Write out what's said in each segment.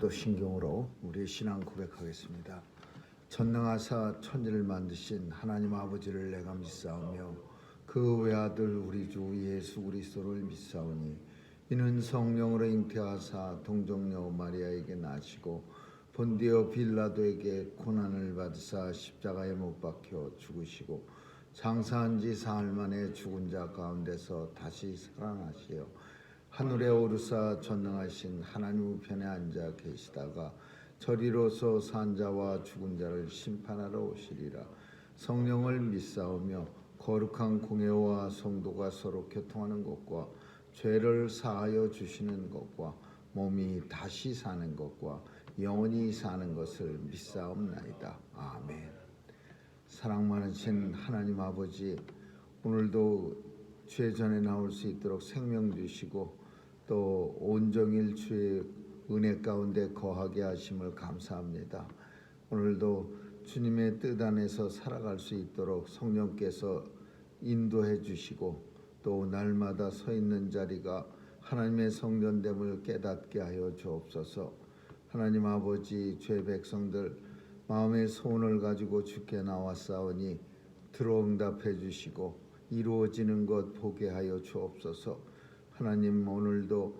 사도신경으로 우리의 신앙 고백하겠습니다. 전능하사 천지를 만드신 하나님 아버지를 내가 믿사오며 그 외아들 우리 주 예수 그리스도를 믿사오니 이는 성령으로 잉태하사 동정녀 마리아에게 나시고 본디오 빌라도에게 고난을 받으사 십자가에 못 박혀 죽으시고 장사한 지 사흘 만에 죽은 자 가운데서 다시 살아나시어 하늘에 오르사 전능하신 하나님 우편에 앉아 계시다가 저리로서 산 자와 죽은 자를 심판하러 오시리라. 성령을 믿사오며 거룩한 공회와 성도가 서로 교통하는 것과 죄를 사하여 주시는 것과 몸이 다시 사는 것과 영원히 사는 것을 믿사옵나이다. 아멘. 사랑 많으신 하나님 아버지, 오늘도 주의 전에 나올 수 있도록 생명 주시고 또 온종일 주의 은혜 가운데 거하게 하심을 감사합니다. 오늘도 주님의 뜻 안에서 살아갈 수 있도록 성령께서 인도해 주시고 또 날마다 서 있는 자리가 하나님의 성전됨을 깨닫게 하여 주옵소서. 하나님 아버지, 주의 백성들 마음의 소원을 가지고 주께 나왔사오니 들어응답해 주시고 이루어지는 것 보게 하여 주옵소서. 하나님, 오늘도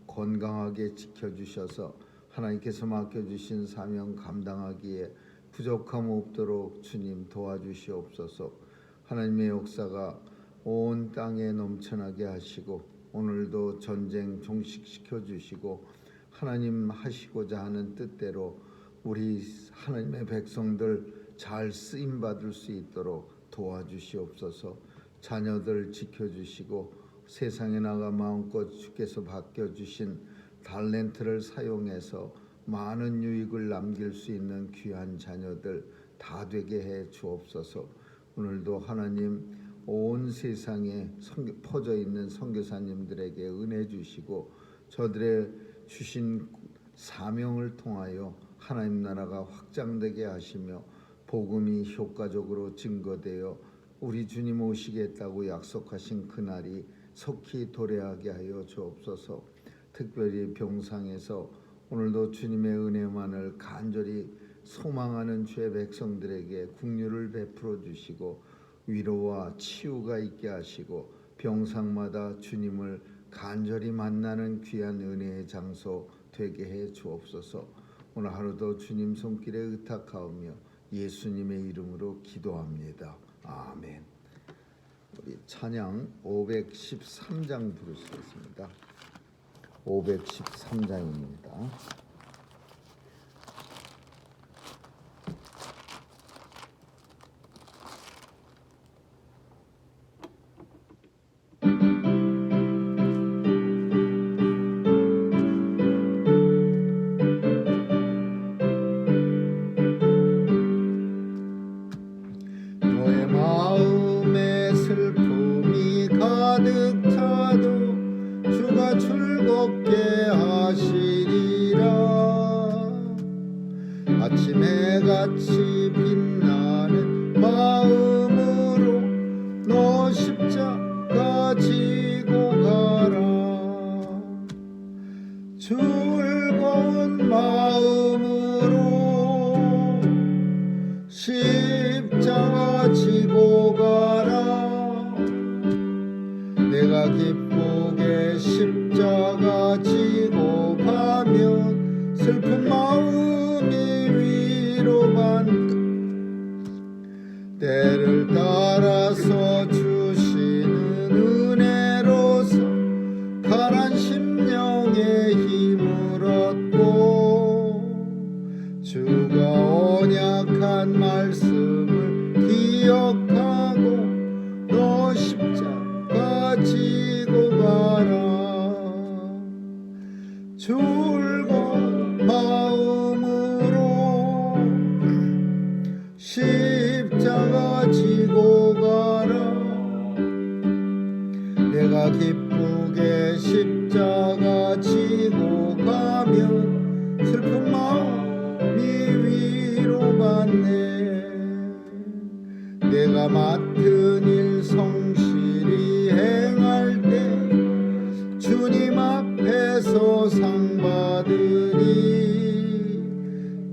건강하게 지켜주셔서 하나님께서 맡겨주신 사명 감당하기에 부족함 없도록 주님 도와주시옵소서. 하나님의 역사가 온 땅에 넘쳐나게 하시고 오늘도 전쟁 종식시켜 주시고 하나님 하시고자 하는 뜻대로 우리 하나님의 백성들 잘 쓰임받을 수 있도록 도와주시옵소서. 자녀들 지켜주시고 세상에 나가 마음껏 주께서 맡겨주신 탤런트를 사용해서 많은 유익을 남길 수 있는 귀한 자녀들 다 되게 해 주옵소서. 오늘도 하나님 온 세상에 퍼져 있는 선교사님들에게 은혜 주시고 저들의 주신 사명을 통하여 하나님 나라가 확장되게 하시며 복음이 효과적으로 증거되어 우리 주님 오시겠다고 약속하신 그날이 속히 도래하게 하여 주옵소서. 특별히 병상에서 오늘도 주님의 은혜만을 간절히 소망하는 주의 백성들에게 긍휼을 베풀어 주시고 위로와 치유가 있게 하시고 병상마다 주님을 간절히 만나는 귀한 은혜의 장소 되게 해 주옵소서. 오늘 하루도 주님 손길에 의탁하오며 예수님의 이름으로 기도합니다. 아멘. 우리 찬양 513장 부르시겠습니다. 513장입니다. 아침해같이 빛나는 마음으로 너 십자가 지고 가라. 즐거운 마음으로 십자가 지고 가라. 내가 기쁘게 십자가 지고 가면 슬픈 마음이 위로받는다. 때를 따라서 주시는 은혜로서 가난 심령의 힘을 얻고 주가 언약한 말씀을 기억하고 너 십자가 지고 가라. 즐거운 마음으로 십자가 지고 가라. 내가 기쁘게 십자가 지고 가면 슬픈 마음이 위로받네. 내가 맡은 일 성실히 행할 때 주님 앞에서 상 받아 아들이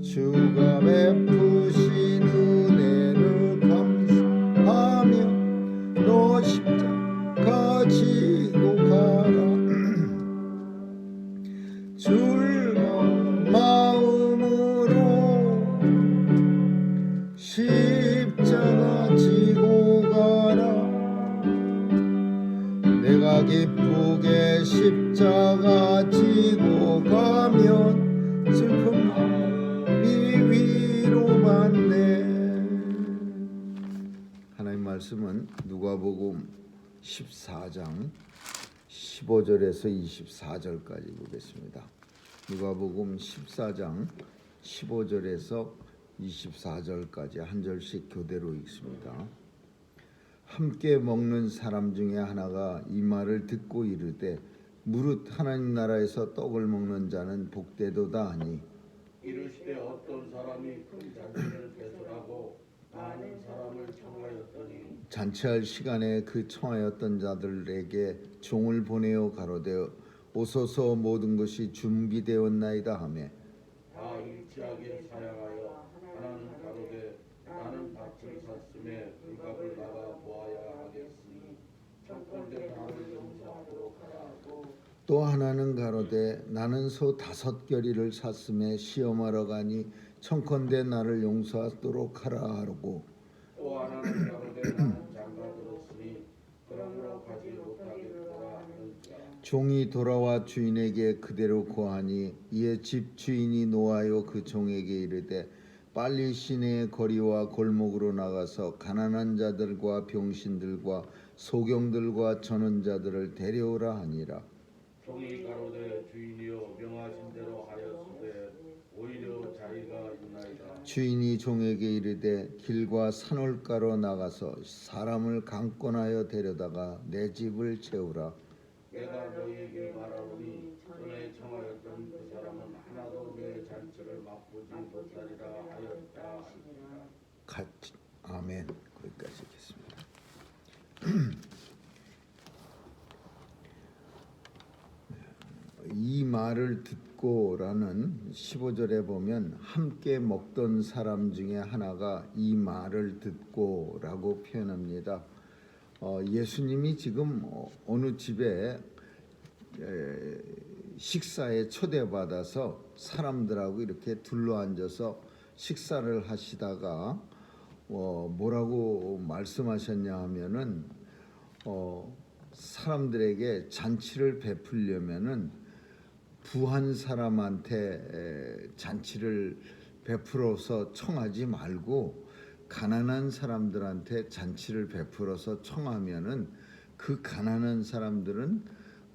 주가 베푸신 은혜를 감사하며 너 십자가 지고 가라. 즐거운 마음으로 십자가 지고 가라. 내가 기쁘게 십자가 지고 가면 슬픈 마음이 위로받네. 하나님 말씀은 누가복음 14장 15절에서 24절까지 보겠습니다. 누가복음 14장 15절에서 24절까지 한 절씩 교대로 읽습니다. 함께 먹는 사람 중에 하나가 이 말을 듣고 이르되 무릇 하나님 나라에서 떡을 먹는 자는 복되도다 하니 이르시되 어떤 사람이 큰 잔치를 배설하고 많은 사람을 청하였더니 잔치할 시간에 그 청하였던 자들에게 종을 보내어 가로되 오소서 모든 것이 준비되었나이다 하매 다 일치하게 사양하여 하나는 가로되 나는 밭을 샀음에 그 값을 나가 보아야 하겠으니 청컨대 나를 용서하도록 하라 하고 또 하나는 가로되 나는 소 5겨리를 샀음에 시험하러 가니 청컨대 나를 용서하도록 하라 하고 또 하나는 가로되 나는 장가 들었으니 그러므로 가지 못하겠노라 하는지라. 종이 돌아와 주인에게 그대로 고하니 이에 집 주인이 노하여 그 종에게 이르되 빨리 시내의 거리와 골목으로 나가서 가난한 자들과 병신들과 소경들과 전원자들을 데려오라 하니라. 종이 가로되 주인이여 명하신 대로 하였으되 오히려 자리가 있나이다. 주인이 종에게 이르되 길과 산울가로 나가서 사람을 강권하여 데려다가 내 집을 채우라. 내가 너희에게 말하노니 전에 청하였던 그 사람은 하나도 내 잔치를 맛보지 못하리라 하였다 하니라. 같이 아멘. 거기까지 읽겠습니다. 이 말을 듣고라는 15절에 보면 함께 먹던 사람 중에 하나가 이 말을 듣고라고 표현합니다. 예수님이 지금 어느 집에 식사에 초대받아서 사람들하고 이렇게 둘러앉아서 식사를 하시다가 뭐라고 말씀하셨냐 하면은 사람들에게 잔치를 베풀려면은 부한 사람한테 잔치를 베풀어서 청하지 말고 가난한 사람들한테 잔치를 베풀어서 청하면은 그 가난한 사람들은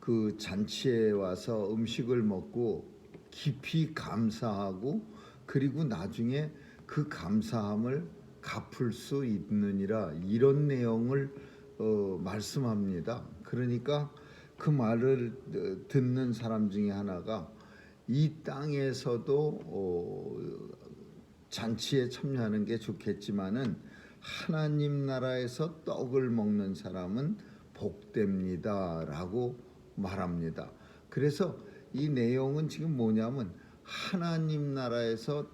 그 잔치에 와서 음식을 먹고 깊이 감사하고 그리고 나중에 그 감사함을 갚을 수 있느니라 이런 내용을 말씀합니다. 그러니까 그 말을 듣는 사람 중에 하나가 이 땅에서도 잔치에 참여하는 게 좋겠지만은 하나님 나라에서 떡을 먹는 사람은 복됩니다라고 말합니다. 그래서 이 내용은 지금 뭐냐면 하나님 나라에서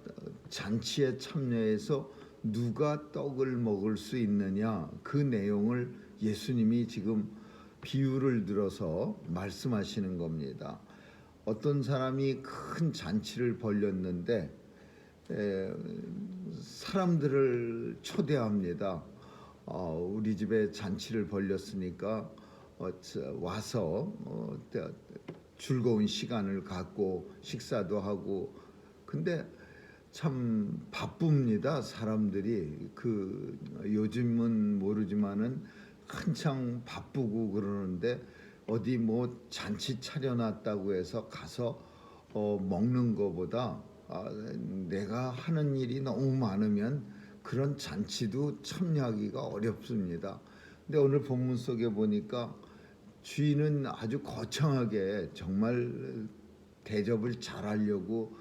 잔치에 참여해서 누가 떡을 먹을 수 있느냐 그 내용을 예수님이 지금 비유를 들어서 말씀하시는 겁니다. 어떤 사람이 큰 잔치를 벌였는데 사람들을 초대합니다. 우리 집에 잔치를 벌렸으니까 와서 즐거운 시간을 갖고 식사도 하고 근데 참 바쁩니다. 사람들이 요즘은 모르지만은 한창 바쁘고 그러는데 어디 뭐 잔치 차려놨다고 해서 가서 먹는 거보다 내가 하는 일이 너무 많으면 그런 잔치도 참여하기가 어렵습니다. 근데 오늘 본문 속에 보니까 주인은 아주 거창하게 정말 대접을 잘하려고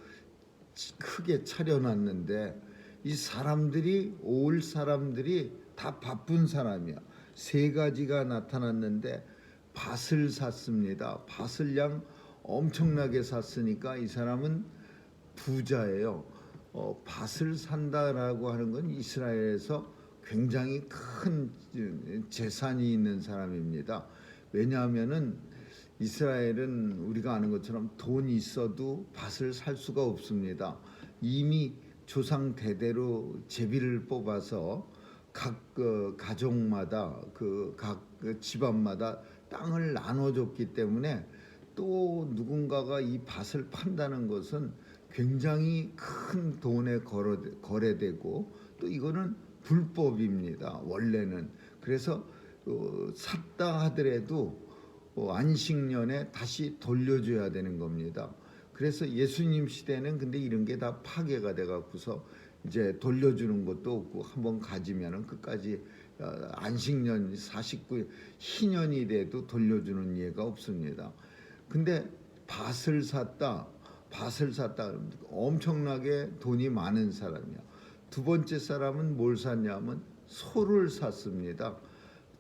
크게 차려놨는데 이 사람들이 올 사람들이 다 바쁜 사람이야. 3가지가 나타났는데 밭을 샀습니다. 밭을 양 엄청나게 샀으니까 이 사람은 부자예요. 밭을 산다라고 하는 건 이스라엘에서 굉장히 큰 재산이 있는 사람입니다. 왜냐하면은 이스라엘은 우리가 아는 것처럼 돈이 있어도 밭을 살 수가 없습니다. 이미 조상 대대로 제비를 뽑아서 각 가족마다 각 집안마다 땅을 나눠줬기 때문에 또 누군가가 이 밭을 판다는 것은 굉장히 큰 돈에 거래되고 또 이거는 불법입니다. 원래는. 그래서 샀다 하더라도 안식년에 다시 돌려줘야 되는 겁니다. 그래서 예수님 시대는 근데 이런 게 다 파괴가 돼 갖고서 이제 돌려주는 것도 없고 한번 가지면은 끝까지 안식년 49 희년이 돼도 돌려주는 예가 없습니다. 근데 밭을 샀다 엄청나게 돈이 많은 사람이야. 두 번째 사람은 뭘 샀냐면 소를 샀습니다.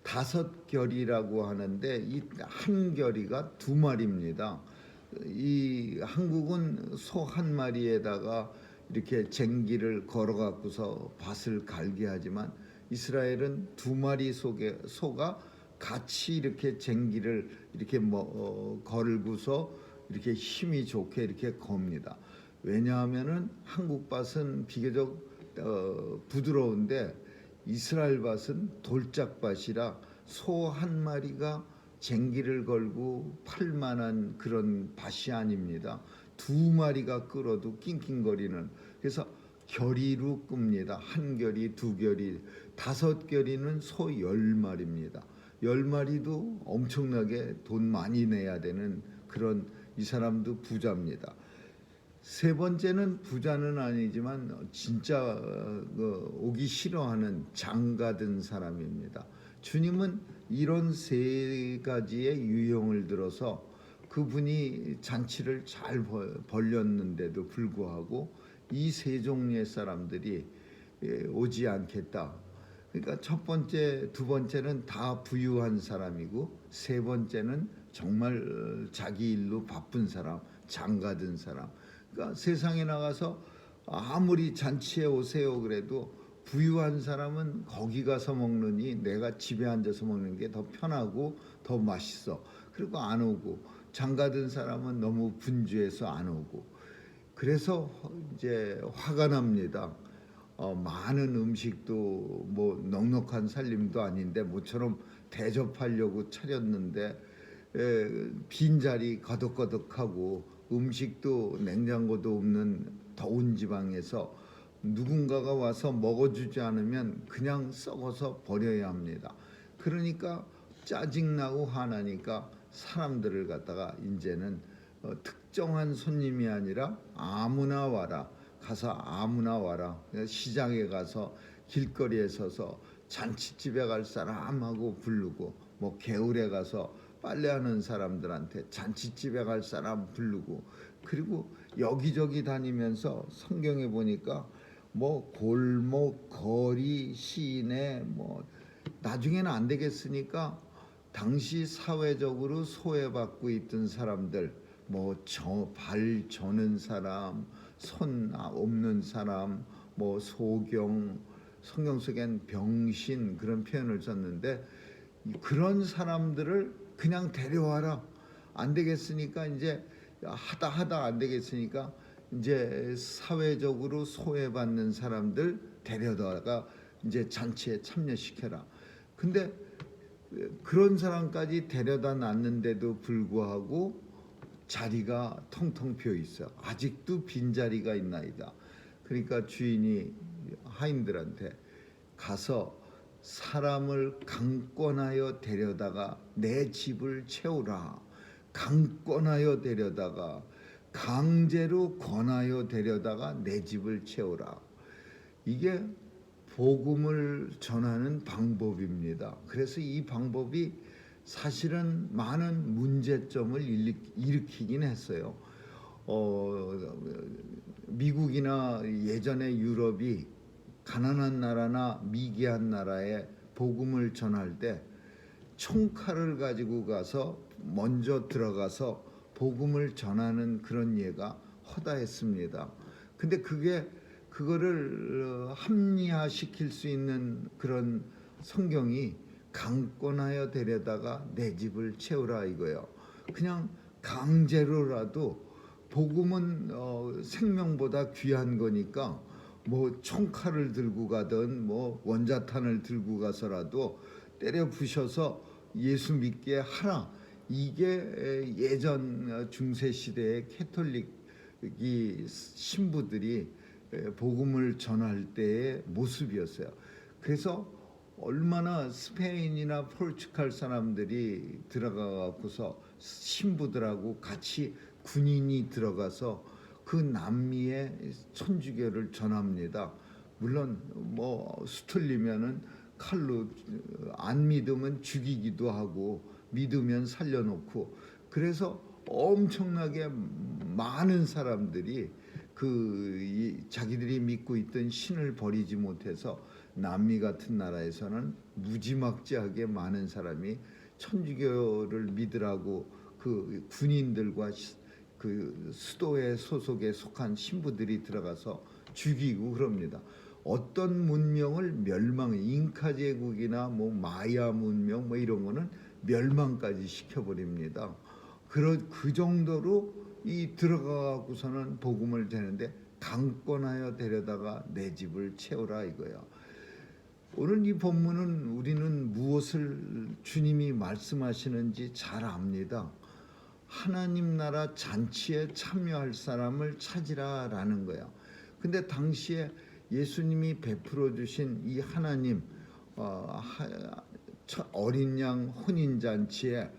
5결이라고 하는데 이 한 결이가 2마리입니다. 이 한국은 소 한 마리에다가 이렇게 쟁기를 걸어 갖고서 밭을 갈게 하지만 이스라엘은 2마리 소가 같이 이렇게 쟁기를 이렇게 걸고서 이렇게 힘이 좋게 이렇게 겁니다. 왜냐하면은 한국 밭은 비교적 부드러운데 이스라엘 밭은 돌짝밭이라 소 한 마리가 쟁기를 걸고 팔 만한 그런 밭이 아닙니다. 2마리가 끌어도 낑낑거리는. 그래서 결이로 끕니다. 한 결이, 2결이, 5결이는 소 10마리입니다. 10마리도 엄청나게 돈 많이 내야 되는 그런, 이 사람도 부자입니다. 세 번째는 부자는 아니지만 진짜 오기 싫어하는 장가든 사람입니다. 주님은 이런 3가지의 유형을 들어서 그분이 잔치를 잘 벌렸는데도 불구하고 이 3종류의 사람들이 오지 않겠다. 그러니까 첫 번째, 두 번째는 다 부유한 사람이고 세 번째는 정말 자기 일로 바쁜 사람, 장가든 사람. 그러니까 세상에 나가서 아무리 잔치에 오세요 그래도 부유한 사람은 거기 가서 먹느니 내가 집에 앉아서 먹는 게 더 편하고 더 맛있어. 그리고 안 오고, 장가든 사람은 너무 분주해서 안 오고. 그래서 이제 화가 납니다. 많은 음식도 뭐 넉넉한 살림도 아닌데 모처럼 대접하려고 차렸는데 빈자리 거덕거덕하고 음식도 냉장고도 없는 더운 지방에서 누군가가 와서 먹어주지 않으면 그냥 썩어서 버려야 합니다. 그러니까 짜증나고 화나니까 사람들을 갖다가 이제는 특정한 손님이 아니라 아무나 와라. 가서 아무나 와라. 시장에 가서 길거리에 서서 잔치집에 갈 사람하고 부르고, 뭐 개울에 가서 빨래하는 사람들한테 잔치집에 갈 사람 부르고, 그리고 여기저기 다니면서 성경에 보니까 뭐 골목, 거리, 시내, 뭐 나중에는 안 되겠으니까 당시 사회적으로 소외받고 있던 사람들, 뭐 발 저는 사람, 손 없는 사람, 뭐 소경, 성경 속엔 병신 그런 표현을 썼는데 그런 사람들을 그냥 데려와라. 안 되겠으니까 이제 하다 안 되겠으니까 이제 사회적으로 소외받는 사람들 데려다가 이제 잔치에 참여시켜라. 근데 그런 사람까지 데려다 놨는데도 불구하고 자리가 텅텅 비어 있어. 아직도 빈자리가 있나이다. 그러니까 주인이 하인들한테 가서 사람을 강권하여 데려다가 내 집을 채우라. 강권하여 데려다가, 강제로 권하여 데려다가 내 집을 채우라. 이게 복음을 전하는 방법입니다. 그래서 이 방법이 사실은 많은 문제점을 일으키긴 했어요. 미국이나 예전에 유럽이 가난한 나라나 미개한 나라에 복음을 전할 때 총칼을 가지고 가서 먼저 들어가서 복음을 전하는 그런 예가 허다했습니다. 근데 그거를 합리화시킬 수 있는 그런 성경이 강권하여 데려다가 내 집을 채우라 이거예요. 그냥 강제로라도 복음은 생명보다 귀한 거니까 뭐 총칼을 들고 가든 뭐 원자탄을 들고 가서라도 때려 부셔서 예수 믿게 하라. 이게 예전 중세 시대의 캐톨릭이 신부들이 복음을 전할 때의 모습이었어요. 그래서 얼마나 스페인이나 포르투갈 사람들이 들어가고서 신부들하고 같이 군인이 들어가서 그 남미의 천주교를 전합니다. 물론 뭐 수틀리면은 칼로 안 믿으면 죽이기도 하고 믿으면 살려놓고 그래서 엄청나게 많은 사람들이 자기들이 믿고 있던 신을 버리지 못해서 남미 같은 나라에서는 무지막지하게 많은 사람이 천주교를 믿으라고 그 군인들과 그 수도의 소속에 속한 신부들이 들어가서 죽이고 그럽니다. 어떤 문명을 잉카 제국이나 뭐 마야 문명 뭐 이런 거는 멸망까지 시켜버립니다. 그 정도로 들어가고서는 복음을 되는데 강권하여 데려다가 내 집을 채우라 이거예요. 오늘 이 본문은 우리는 무엇을 주님이 말씀하시는지 잘 압니다. 하나님 나라 잔치에 참여할 사람을 찾으라라는 거예요. 근데 당시에 예수님이 베풀어 주신 이 하나님 어린 양 혼인 잔치에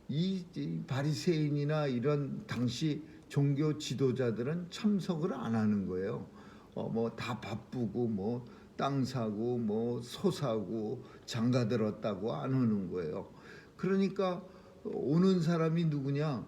이 바리새인이나 이런 당시 종교 지도자들은 참석을 안 하는 거예요. 뭐 다 바쁘고 뭐 땅 사고 뭐 소 사고 장가 들었다고 안 오는 거예요. 그러니까 오는 사람이 누구냐?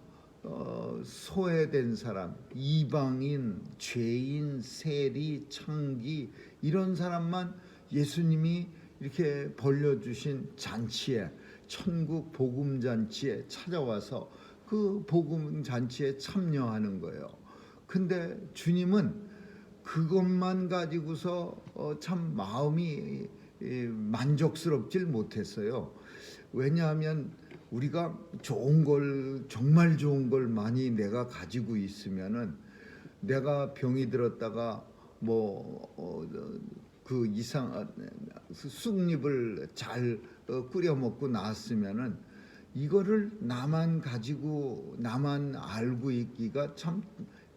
소외된 사람, 이방인, 죄인, 세리, 창기 이런 사람만 예수님이 이렇게 벌려주신 잔치에 천국 복음 잔치에 찾아와서 그 복음 잔치에 참여하는 거예요. 근데 주님은 그것만 가지고서 참 마음이 만족스럽질 못했어요. 왜냐하면 우리가 좋은 걸 정말 좋은 걸 많이 내가 가지고 있으면은 내가 병이 들었다가 그 이상 쑥잎을 잘 끓여 먹고 나았으면은 이거를 나만 가지고 나만 알고 있기가 참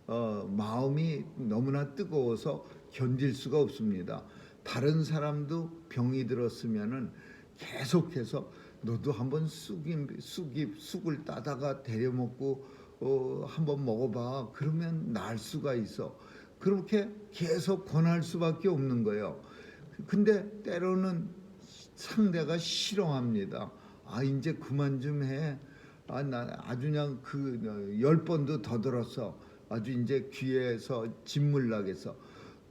마음이 너무나 뜨거워서 견딜 수가 없습니다. 다른 사람도 병이 들었으면은 계속해서 너도 한번 쑥을 따다가 데려 먹고 한번 먹어봐. 그러면 나을 수가 있어. 그렇게 계속 권할 수밖에 없는 거예요. 근데 때로는 상대가 싫어합니다. 이제 그만 좀 해. 나 아주 그냥 10번도 더 들었어. 아주 이제 귀에서 진물 나겠어.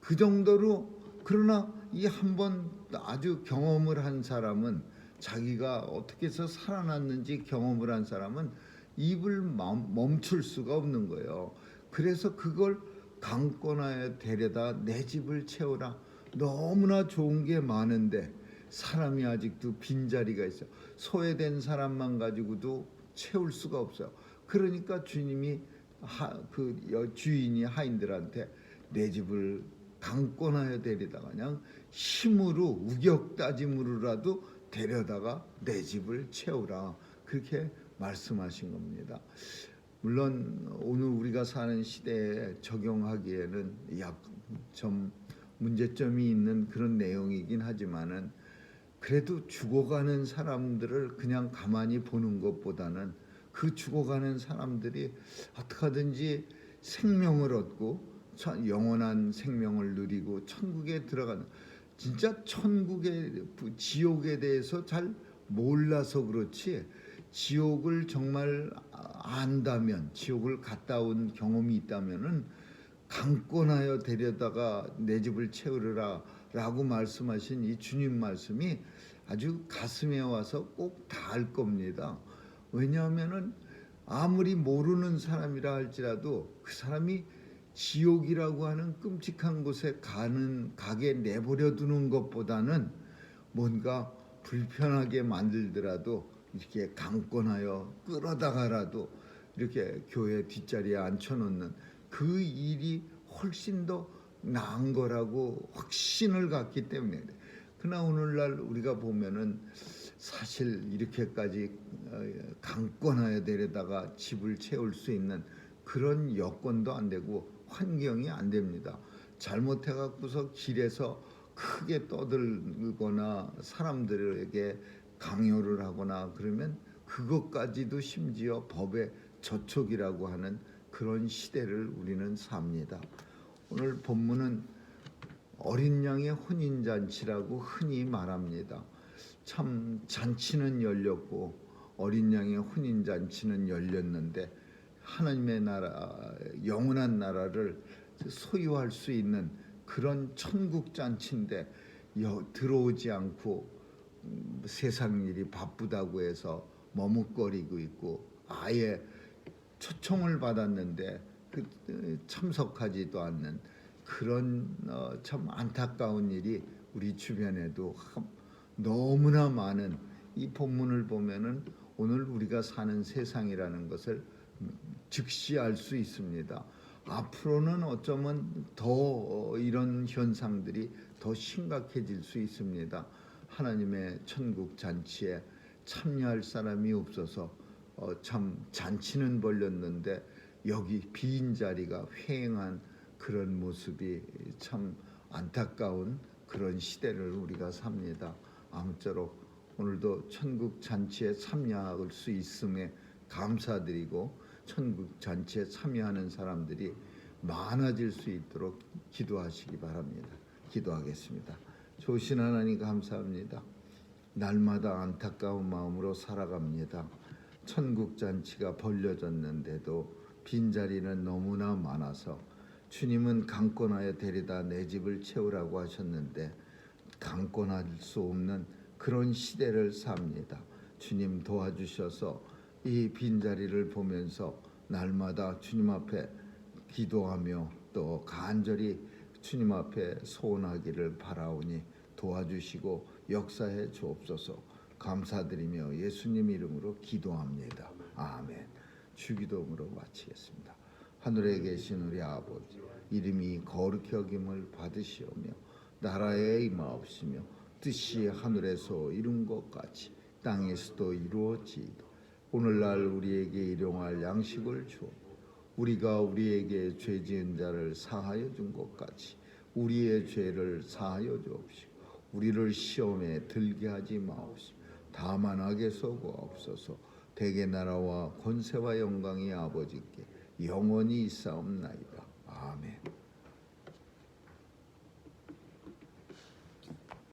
그 정도로 그러나 이 한 번 아주 경험을 한 사람은 자기가 어떻게 해서 살아났는지 경험을 한 사람은 입을 멈출 수가 없는 거예요. 그래서 그걸 강권하여 데려다 내 집을 채우라. 너무나 좋은 게 많은데 사람이 아직도 빈자리가 있어요. 소외된 사람만 가지고도 채울 수가 없어요. 그러니까 주님이 주인이 하인들한테 내 집을 강권하여 데리다가 그냥 힘으로 우격다짐으로라도 데려다가 내 집을 채우라 그렇게 말씀하신 겁니다. 물론 오늘 우리가 사는 시대에 적용하기에는 좀 문제점이 있는 그런 내용이긴 하지만은 그래도 죽어가는 사람들을 그냥 가만히 보는 것보다는 그 죽어가는 사람들이 어떻게 하든지 생명을 얻고 영원한 생명을 누리고 천국에 들어가는 진짜 지옥에 대해서 잘 몰라서 그렇지 지옥을 정말 안다면 지옥을 갔다 온 경험이 있다면은 강권하여 데려다가 내 집을 채우리라 라고 말씀하신 이 주님 말씀이 아주 가슴에 와서 꼭 닿을 겁니다. 왜냐하면은 아무리 모르는 사람이라 할지라도 그 사람이 지옥이라고 하는 끔찍한 곳에 가게 내버려 두는 것보다는 뭔가 불편하게 만들더라도 이렇게 강권하여 끌어다가라도 이렇게 교회 뒷자리에 앉혀놓는 그 일이 훨씬 더 나은 거라고 확신을 갖기 때문에. 그러나 오늘날 우리가 보면은 사실 이렇게까지 강권하여 데려다가 집을 채울 수 있는 그런 여건도 안 되고 환경이 안 됩니다. 잘못해 갖고서 길에서 크게 떠들거나 사람들에게 강요를 하거나 그러면 그것까지도 심지어 법의 저촉이라고 하는 그런 시대를 우리는 삽니다. 오늘 본문은 어린 양의 혼인잔치라고 흔히 말합니다. 참 잔치는 열렸고 어린 양의 혼인잔치는 열렸는데 하나님의 나라, 영원한 나라를 소유할 수 있는 그런 천국잔치인데 들어오지 않고 세상 일이 바쁘다고 해서 머뭇거리고 있고 아예 초청을 받았는데 참석하지도 않는 그런 참 안타까운 일이 우리 주변에도 너무나 많은. 이 본문을 보면은 오늘 우리가 사는 세상이라는 것을 즉시 알 수 있습니다. 앞으로는 어쩌면 더 이런 현상들이 더 심각해질 수 있습니다. 하나님의 천국 잔치에 참여할 사람이 없어서 참 잔치는 벌렸는데 여기 빈 자리가 횡행한 그런 모습이 참 안타까운 그런 시대를 우리가 삽니다. 아무쪼록 오늘도 천국 잔치에 참여할 수 있음에 감사드리고 천국 잔치에 참여하는 사람들이 많아질 수 있도록 기도하시기 바랍니다. 기도하겠습니다. 좋으신 하나님 감사합니다. 날마다 안타까운 마음으로 살아갑니다. 천국 잔치가 벌려졌는데도 빈자리는 너무나 많아서 주님은 강권하여 데려다 내 집을 채우라고 하셨는데 강권할 수 없는 그런 시대를 삽니다. 주님 도와주셔서 이 빈자리를 보면서 날마다 주님 앞에 기도하며 또 간절히 주님 앞에 소원하기를 바라오니 도와주시고 역사해 주옵소서. 감사드리며 예수님 이름으로 기도합니다. 아멘. 주기도문으로 마치겠습니다. 하늘에 계신 우리 아버지, 이름이 거룩히 여김을 받으시오며 나라에 임하옵시며 뜻이 하늘에서 이룬 것 같이 땅에서도 이루어지이다. 오늘날 우리에게 일용할 양식을 주옵. 우리가 우리에게 죄 지은 자를 사하여 준 것 같이 우리의 죄를 사하여 주옵시고 우리를 시험에 들게 하지 마옵시고 다만 악에서 구하옵소서. 대개 나라와 권세와 영광이 아버지께 영원히 있사옵나이다. 아멘.